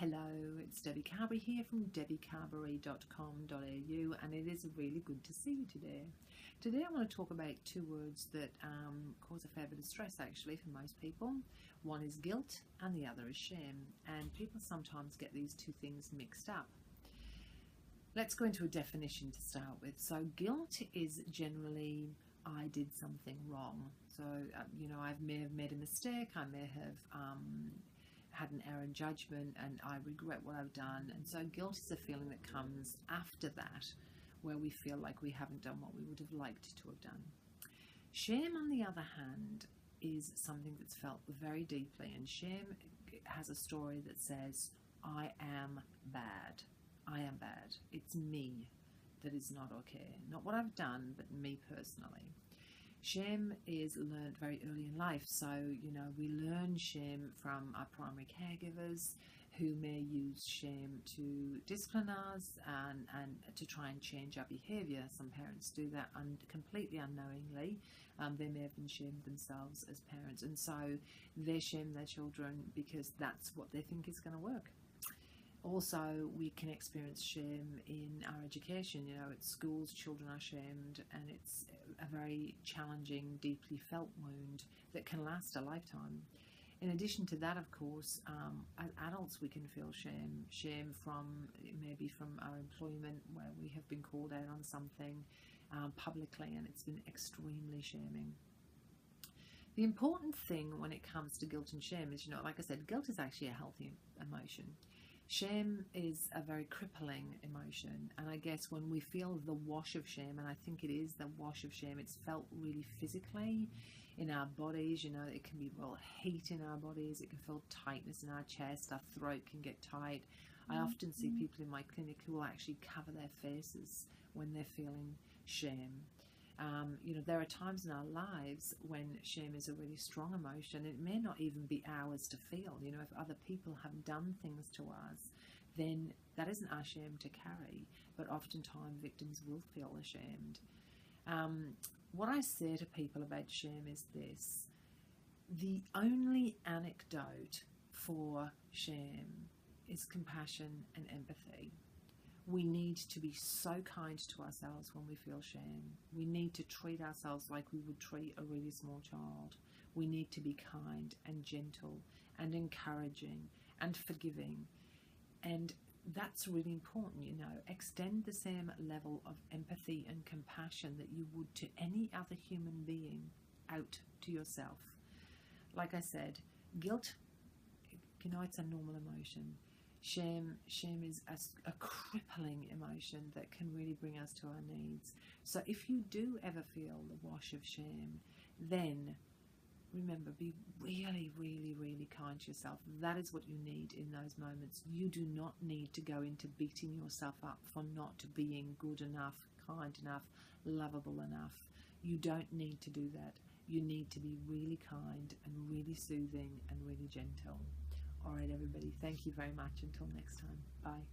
Hello, it's Debbie Carberry here from debbiecarberry.com.au, and it is really good to see you today. Today I want to talk about two words that cause a fair bit of stress actually for most people. One is guilt and the other is shame, and people sometimes get these two things mixed up. Let's go into a definition to start with. So guilt is generally I did something wrong. So, I may have made a mistake, I may have had an error in judgment and I regret what I've done. And so guilt is a feeling that comes after that, where we feel like we haven't done what we would have liked to have done. Shame, on the other hand, is something that's felt very deeply, and shame has a story that says, I am bad. I am bad. It's me that is not okay. Not what I've done, but me personally. Shame is learned very early in life. So, we learn shame from our primary caregivers who may use shame to discipline us and to try and change our behaviour. Some parents do that completely unknowingly. They may have been shamed themselves as parents, and so they shame their children because that's what they think is going to work. Also, we can experience shame in our education. At schools, children are shamed, and it's a very challenging, deeply felt wound that can last a lifetime. In addition to that, of course, as adults we can feel shame from maybe from our employment, where we have been called out on something publicly, and it's been extremely shaming. The important thing when it comes to guilt and shame is, like I said, guilt is actually a healthy emotion. Shame is a very crippling emotion, and I guess when we feel the wash of shame, and I think it is the wash of shame, it's felt really physically in our bodies. It can be real heat in our bodies, it can feel tightness in our chest, our throat can get tight. I often see people in my clinic who will actually cover their faces when they're feeling shame. There are times in our lives when shame is a really strong emotion. It may not even be ours to feel. If other people have done things to us, then that isn't our shame to carry, but oftentimes victims will feel ashamed. What I say to people about shame is this: the only antidote for shame is compassion and empathy. We need to be so kind to ourselves when we feel shame. We need to treat ourselves like we would treat a really small child. We need to be kind and gentle and encouraging and forgiving. And that's really important, Extend the same level of empathy and compassion that you would to any other human being out to yourself. Like I said, guilt, it's a normal emotion. Shame is a crippling emotion that can really bring us to our knees. So if you do ever feel the wash of shame, then remember, be really, really, really kind to yourself. That is what you need in those moments. You do not need to go into beating yourself up for not being good enough, kind enough, lovable enough. You don't need to do that. You need to be really kind and really soothing and really gentle. All right, everybody, thank you very much. Until next time. Bye.